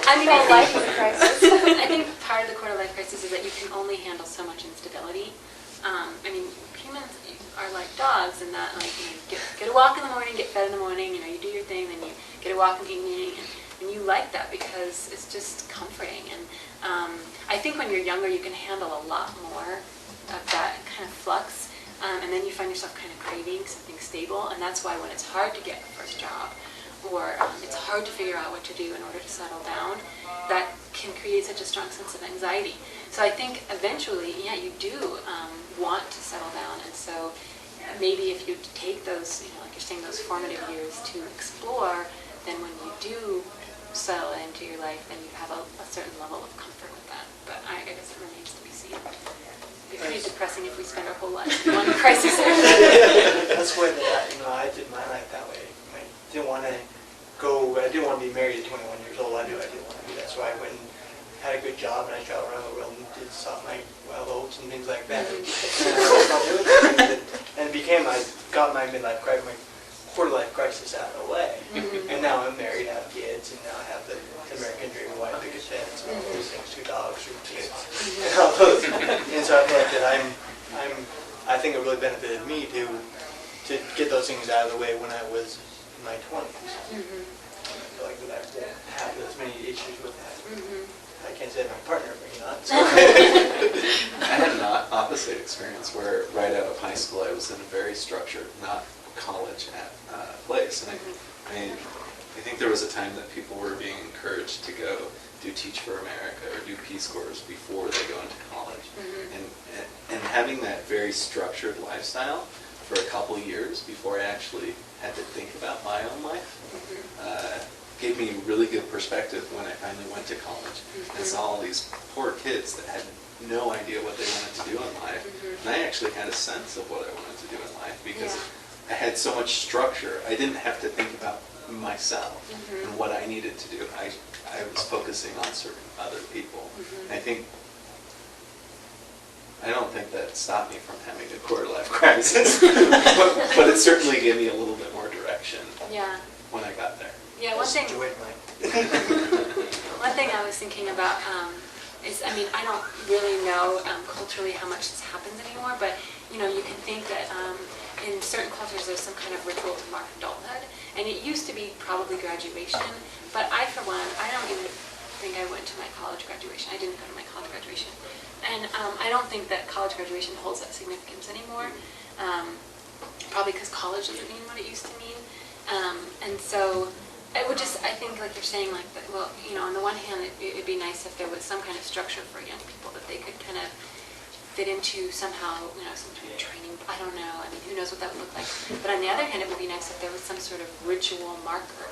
I mean, Well, life is a crisis. I think part of the quarter life crisis is that you can only handle so much instability. I mean, humans are like dogs in that, like, get a walk in the morning, get fed in the morning, you do your thing, then you get a walk in the evening, and you like that because it's just comforting. And I think when you're younger, you can handle a lot more of that kind of flux, and then you find yourself kind of craving something stable, and that's why when it's hard to get a first job, or it's hard to figure out what to do in order to settle down, that can create such a strong sense of anxiety. So I think eventually, yeah, you do want to settle down, and so maybe if you take those, like you're saying, those formative years to explore, then when you do settle into your life, then you have a certain level of comfort with that. But I guess it remains to be seen. It'd be pretty depressing if we spend our whole life in one crisis area. That's why I did my life that way. I didn't want to be married at 21 years old. I didn't want to do that. So I went and had a good job, and I traveled around the world and did some my wild oats and things like that. And I got my midlife crisis, my quarter life crisis out of the way. And now I'm married, I have kids, and now I have the American dream wife, big fence, and all those things, 2 dogs, 3 kids, and all those. And so I feel like that I think it really benefited me to get those things out of the way when I was in my 20s. I feel like that I won't have as many issues with that. I can't say my partner, but So. I had an opposite experience where right out of high school I was in a very structured, not college place. And I think there was a time that people were being encouraged to go do Teach for America or do Peace Corps before they go into college. And having that very structured lifestyle for a couple years before I actually had to think about my own life gave me really good perspective when I finally went to college and saw all these poor kids that had no idea what they wanted to do in life. And I actually had a sense of what I wanted to do in life because I had so much structure. I didn't have to think about myself and what I needed to do. I was focusing on serving other people. I don't think that stopped me from having a quarter life crisis, but it certainly gave me a little bit more direction when I got there. Yeah, one thing I was thinking about is, I don't really know culturally how much this happens anymore, but you can think that in certain cultures there's some kind of ritual to mark adulthood, and it used to be probably graduation, but I, for one, I don't even think I went to my college graduation. I didn't go to my college graduation. And I don't think that college graduation holds that significance anymore, probably because college doesn't mean what it used to mean. And so I think like you're saying, like, that, well, on the one hand, it'd be nice if there was some kind of structure for young people that they could kind of fit into somehow, some kind of training. I don't know. Who knows what that would look like. But on the other hand, it would be nice if there was some sort of ritual marker,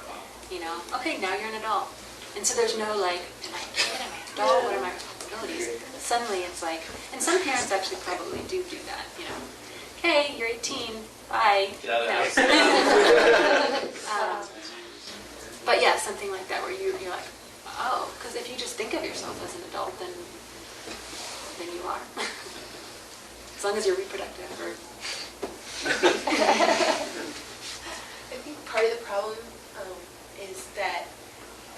okay, now you're an adult. And so there's no like, am I a kid, am I an adult, what are my responsibilities? Suddenly it's like, and some parents actually probably do that, okay, you're 18, bye. Get out of the house. But yeah, something like that where you're like, oh, because if you just think of yourself as an adult, then you are. As long as you're reproductive. I think part of the problem is that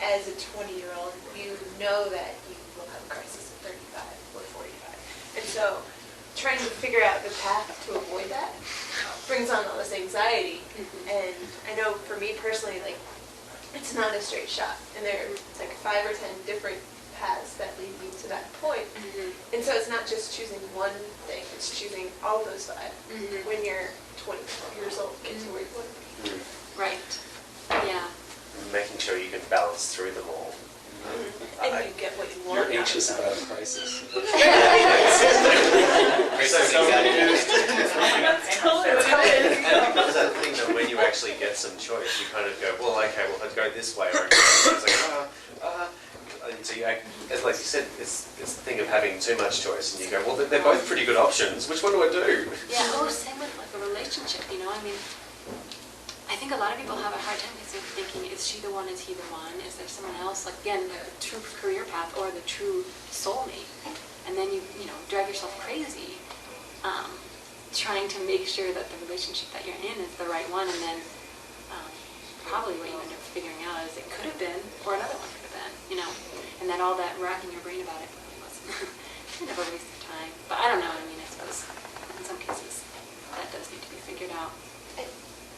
as a 20-year-old, you know that you will have a crisis at 35 or 45. brings on all this anxiety. And I know for me personally, like, it's not a straight shot. And there are like 5 or 10 different paths that lead you to that point. And so it's not just choosing one thing, it's choosing all those 5 when you're 20 years old, get to where you want to be. Right. Yeah. Making sure you can balance through them all. And you get what you want. You're anxious about a crisis. That's that thing that when you actually get some choice, you kind of go, well, okay, well, I'd go this way, or it's like, and so you act, as like you said, it's the thing of having too much choice, and you go, well, they're both pretty good options. Which one do I do? Yeah. Oh, same with like a relationship. You know, I mean, I think a lot of people have a hard time because they're thinking, is she the one? Is he the one? Is there someone else? Like again, the true career path or the true soulmate, and then you drive yourself crazy. Trying to make sure that the relationship that you're in is the right one, and then probably what you end up figuring out is it could have been, or another one could have been, and that all that racking your brain about it really wasn't kind of a waste of time. But I don't know. I mean, I suppose in some cases that does need to be figured out.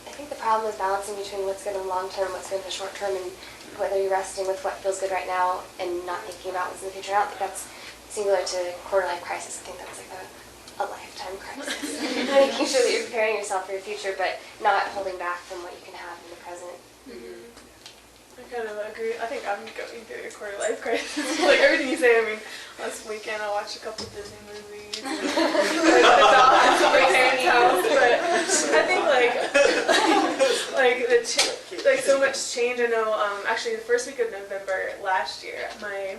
I think the problem is balancing between what's good in the long term, what's good in the short term, and whether you're resting with what feels good right now and not thinking about what's in the future. I don't think that's singular to quarter-life crisis. I think that's like a lifetime crisis. Making sure that you're preparing yourself for your future, but not holding back from what you can have in the present. I kind of agree. I think I'm going through a quarter-life crisis. Like everything you say, I mean, last weekend I watched a couple Disney movies. And I went to the dogs at my parents' house, but I think like so much change. I know actually the first week of November last year, my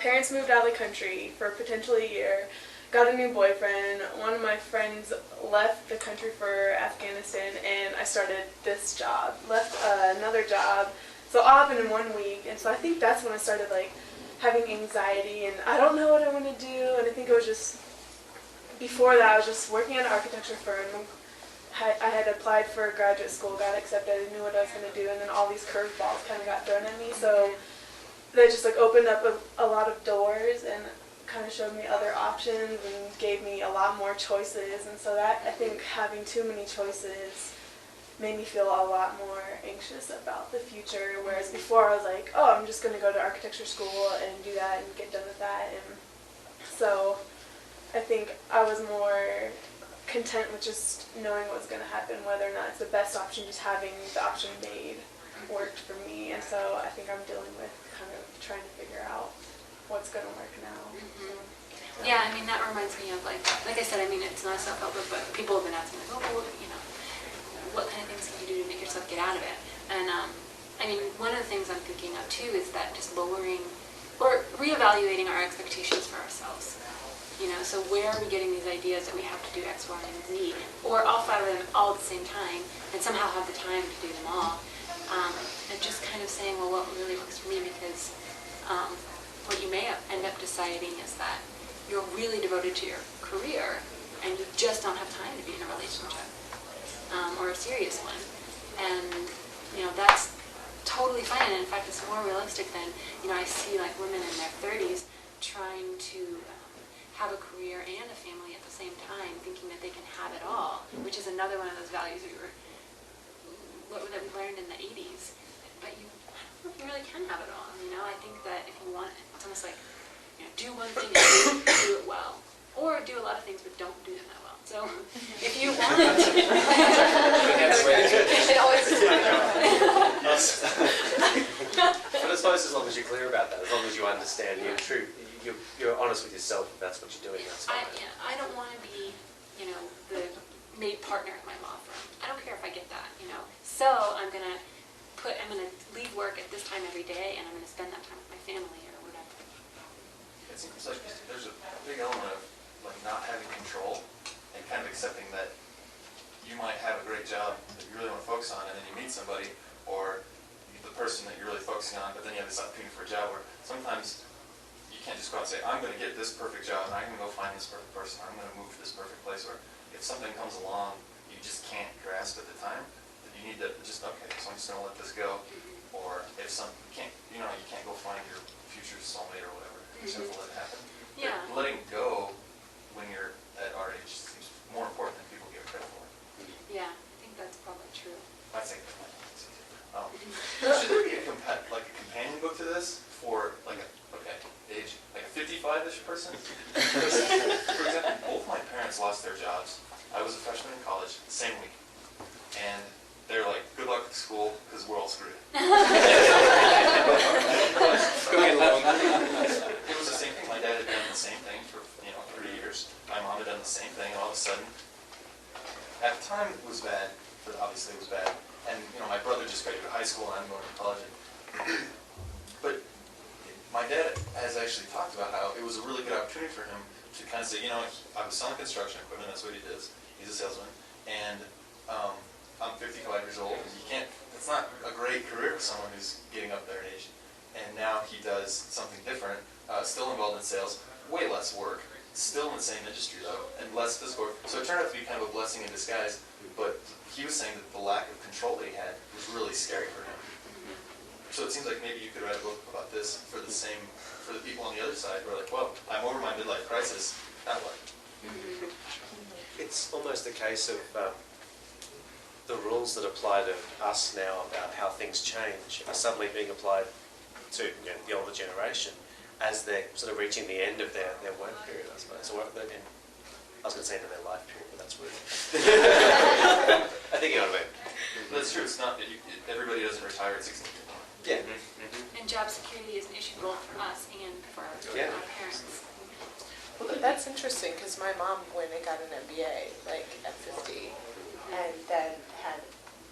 parents moved out of the country for potentially a year. Got a new boyfriend. One of my friends left the country for Afghanistan, and I started this job. Left another job. So all happened in 1 week, and so I think that's when I started like having anxiety, and I don't know what I want to do. And I think it was just before that I was just working at an architecture firm. I had applied for graduate school, got accepted, I knew what I was going to do, and then all these curveballs kind of got thrown at me. So they just like opened up a lot of doors and kind of showed me other options and gave me a lot more choices. And so that, I think having too many choices made me feel a lot more anxious about the future, whereas before I was like, oh, I'm just going to go to architecture school and do that and get done with that. And so I think I was more content with just knowing what was going to happen, whether or not it's the best option, just having the option made worked for me. And so I think I'm dealing with kind of trying to figure out what's going to work now. Yeah, I mean, that reminds me of like I said, I mean, it's not a self-help book, but people have been asking like, oh, well, what kind of things can you do to make yourself get out of it? And I mean, one of the things I'm thinking of too is that just lowering or reevaluating our expectations for ourselves. So where are we getting these ideas that we have to do X, Y, and Z, or all 5 of them all at the same time, and somehow have the time to do them all? And just kind of saying, well, what really works for me, because what you may end up deciding is that you're really devoted to your career, and you just don't have time to be in a relationship. Or a serious one, and that's totally fine. And in fact, it's more realistic than I see like women in their 30s trying to have a career and a family at the same time, thinking that they can have it all, which is another one of those values that we learned in the 80s. But I don't know if you really can have it all. I think that if you want it, it's almost like do one thing and do it well, or do a lot of things but don't do them that well. So if you want it, it always but I suppose as long as you're clear about that, as long as you understand you're honest with yourself, if that's what you're doing, that's fine. I don't want to be, the maid partner at my law firm. I don't care if I get that, So I'm gonna leave work at this time every day, and I'm gonna spend that time with my family or whatever. It seems like there's a big element of like not having control. And kind of accepting that you might have a great job that you really want to focus on, and then you meet somebody, or the person that you're really focusing on, but then you have this opportunity for a job where sometimes you can't just go out and say, I'm going to get this perfect job, and I'm going to go find this perfect person, or I'm going to move to this perfect place, or if something comes along you just can't grasp at the time, that you need to just, okay, so I'm just going to let this go. Or if you can't go find your future soulmate or whatever, just let it happen. Yeah. But letting go when you're at our age seems more important than people give credit for. Yeah. we're all screwed. Go get a loan. It was the same thing. My dad had done the same thing for 3 years. My mom had done the same thing, and all of a sudden, at the time it was bad, but obviously it was bad. And my brother just graduated high school, and I'm going to college. But my dad has actually talked about how it was a really good opportunity for him to kind of say, I was selling construction equipment. That's what he does. He's a salesman, and I'm 55 years old. And it's not a great career for someone who's getting up there in age. And now he does something different, still involved in sales, way less work, still in the same industry though, and less physical work. So it turned out to be kind of a blessing in disguise, but he was saying that the lack of control that he had was really scary for him. So it seems like maybe you could write a book about this for the people on the other side who are like, well, I'm over my midlife crisis, now what? It's almost a case of the rules that apply to us now about how things change are suddenly being applied to the older generation as they're sort of reaching the end of their work period, I suppose. Or I was going to say end of their life period, but that's rude. I think you know what I mean. That's true. It's not that everybody doesn't retire at 60. Yeah. And job security is an issue both for us and for our parents. Well, that's interesting because my mom went and got an MBA at 50, and then had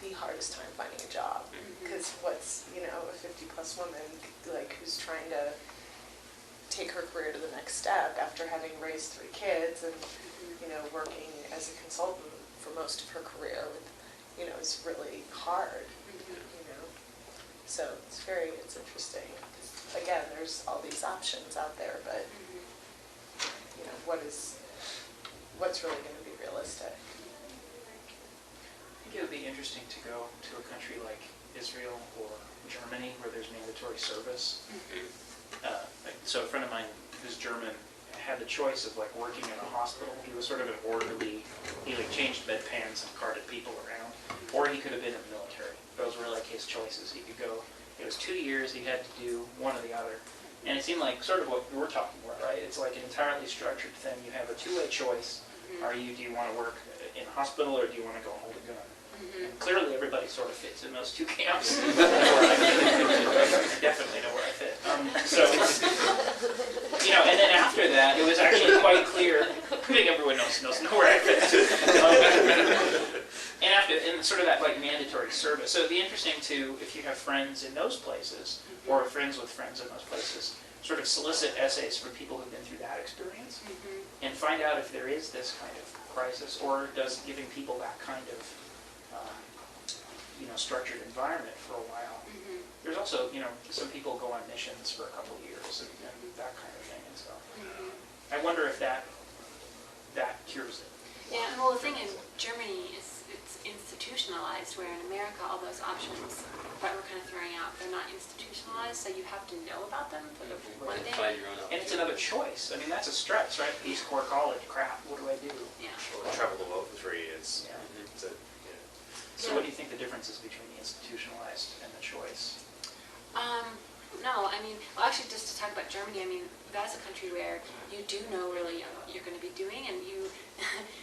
the hardest time finding a job because what's a 50-plus woman who's trying to take her career to the next step after having raised 3 kids and working as a consultant for most of her career with is really hard. So it's interesting. Again, there's all these options out there, but what's really going to be realistic? I think it would be interesting to go to a country like Israel or Germany where there's mandatory service. So a friend of mine who's German had the choice of working in a hospital. He was sort of an orderly. He changed bedpans and carted people around, or he could have been in the military. Those were his choices. He could go. It was 2 years. He had to do one or the other, and it seemed like sort of what we're talking about, right? It's an entirely structured thing. You have a two-way choice. Do you want to work in a hospital or do you want to go hold a gun? And clearly everybody sort of fits in those two camps. I definitely know where I fit. And then after that, it was actually quite clear. I think everyone knows where I fit. And sort of that mandatory service. So it'd be interesting to, if you have friends in those places, or friends with friends in those places, sort of solicit essays from people who've been through that experience, and find out if there is this kind of crisis, or does giving people that kind of structured environment for a while. There's also, some people go on missions for a couple of years and that kind of thing, and so I wonder if that cures it. Yeah, well, the thing in Germany is it's institutionalized, where in America all those options that we're kind of throwing out, they're not institutionalized, so you have to know about them for the one day. And it's another choice. I mean, that's a stress, right? East Core College, crap, what do I do? Yeah. Or travel the world for 3 years. Yeah. So what do you think the difference is between the institutionalized and the choice? No, actually, just to talk about Germany, that's a country where you do know really what you're going to be doing, and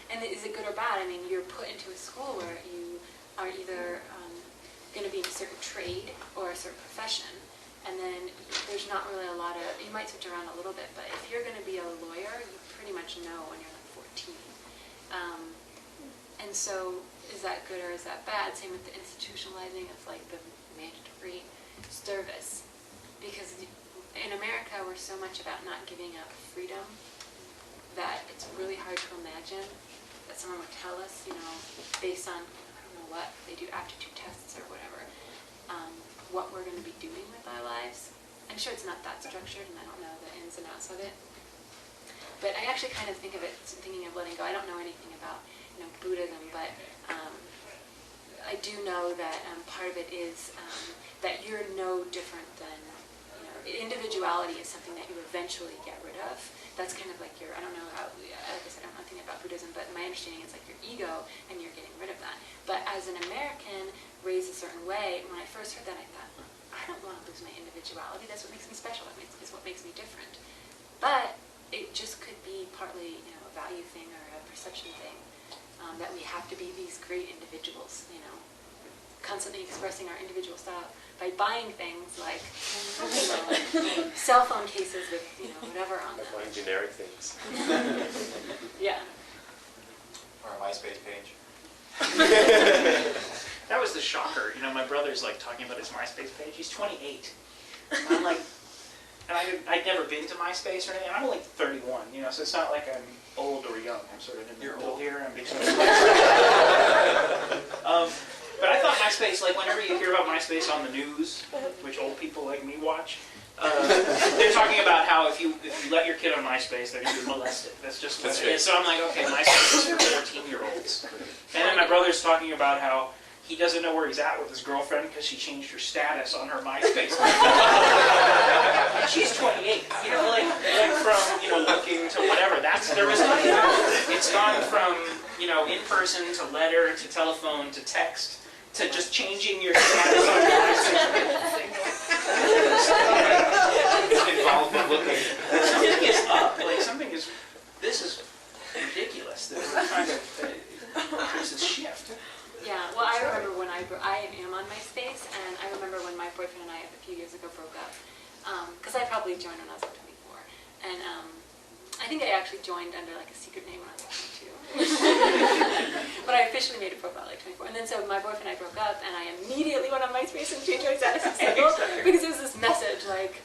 and is it good or bad? You're put into a school where you are either going to be in a certain trade or a certain profession, and then there's not really a lot of, you might switch around a little bit, but if you're going to be a lawyer, you pretty much know when you're 14. And so, is that good or is that bad? Same with the institutionalizing of the mandatory service. Because in America, we're so much about not giving up freedom that it's really hard to imagine that someone would tell us, based on, I don't know what, they do aptitude tests or whatever, what we're going to be doing with our lives. I'm sure it's not that structured, and I don't know the ins and outs of it. But I actually kind of think of it, thinking of letting go. I don't know anything about Buddhism, but I do know that part of it is that you're no different than, individuality is something that you eventually get rid of. That's kind of like your, I don't know how, like I said, I don't know anything about Buddhism, but my understanding is your ego, and you're getting rid of that. But as an American raised a certain way, when I first heard that, I thought, I don't want to lose my individuality. That's what makes me special. It's what makes me different. But it just could be partly, a value thing or a perception thing, that we have to be these great individuals, constantly expressing our individual style by buying things like cell phone cases with whatever on them. Buying generic things. Yeah. Or a MySpace page. That was the shocker. My brother's like talking about his MySpace page. He's 28. And I'm like, and I'd never been to MySpace or anything. And I'm only 31, so it's not like I'm old or young. I'm sort of in the middle here. I'm between. But I thought MySpace, like whenever you hear about MySpace on the news, which old people like me watch, they're talking about how if you let your kid on MySpace, they're going to be molested. That's just what it is. So I'm like, okay, MySpace is for 14-year-olds. And then my brother's talking about how he doesn't know where he's at with his girlfriend because she changed her status on her MySpace. And she's 28. Like from looking to whatever. There was nothing. It's gone from in person to letter to telephone to text to just changing your status on your MySpace. Involved in looking. Something is up. This is ridiculous. There's this shift. Yeah, well, I remember when I am on MySpace, and I remember when my boyfriend and I a few years ago broke up, because I probably joined when I was like 24, and I think I actually joined under like a secret name when I was 22, but I officially made a profile like 24, and then so my boyfriend and I broke up, and I immediately went on MySpace and changed my status to single, because it was this message like,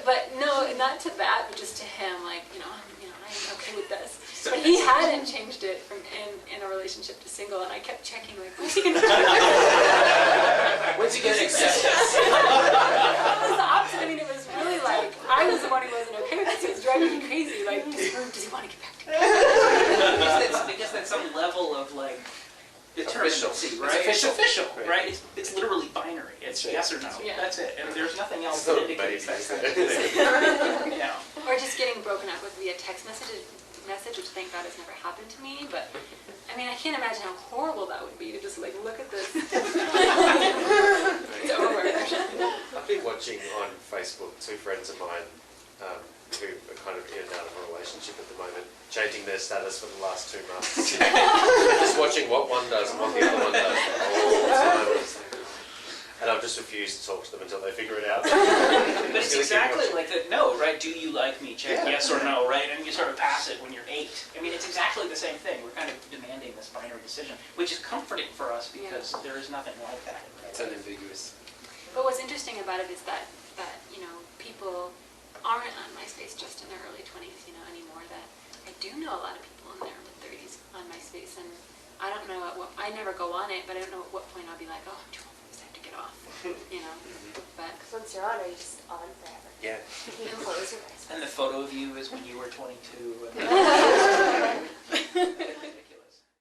but no, not to that, but just to him, like, I'm okay with this. But he hadn't changed it from in a relationship to single, and I kept checking, like, when's he going to do it? When's he going to accept this? It was the opposite. I mean, it was really like, I was the one who wasn't okay with this. It was driving me crazy. Like, does he want to get back together? Because that's some level of, like, determinacy, right? It's official. Right? It's literally binary. It's yes or no. Yeah. That's it. And there's nothing else So that indicates that kind of thing. Yeah. Or just getting broken up with via text message, which thank God has never happened to me. But I mean, I can't imagine how horrible that would be to just like look at this. It's over. I've been watching on Facebook 2 friends of mine who are kind of in and out of a relationship at the moment, changing their status for the last 2 months. Just watching what one does and what the other one does all the time. And I've just refused to talk to them until they figure it out. But it's exactly like that. No, right? Do you like me? Check yes or no, right? And you sort of pass it when you're 8. I mean, it's exactly the same thing. We're kind of demanding this binary decision, which is comforting for us because there is nothing like that. It's unambiguous. But what's interesting about it is that people aren't on MySpace just in their early 20s, anymore. That I do know a lot of people in their mid 30s on MySpace, and I don't know I never go on it, but I don't know at what point I'll be like, oh, I'm too old for this, I have to get off, But Because once you're on, are you just on forever? Yeah. You can close your eyes. And the photo of you is when you were 22.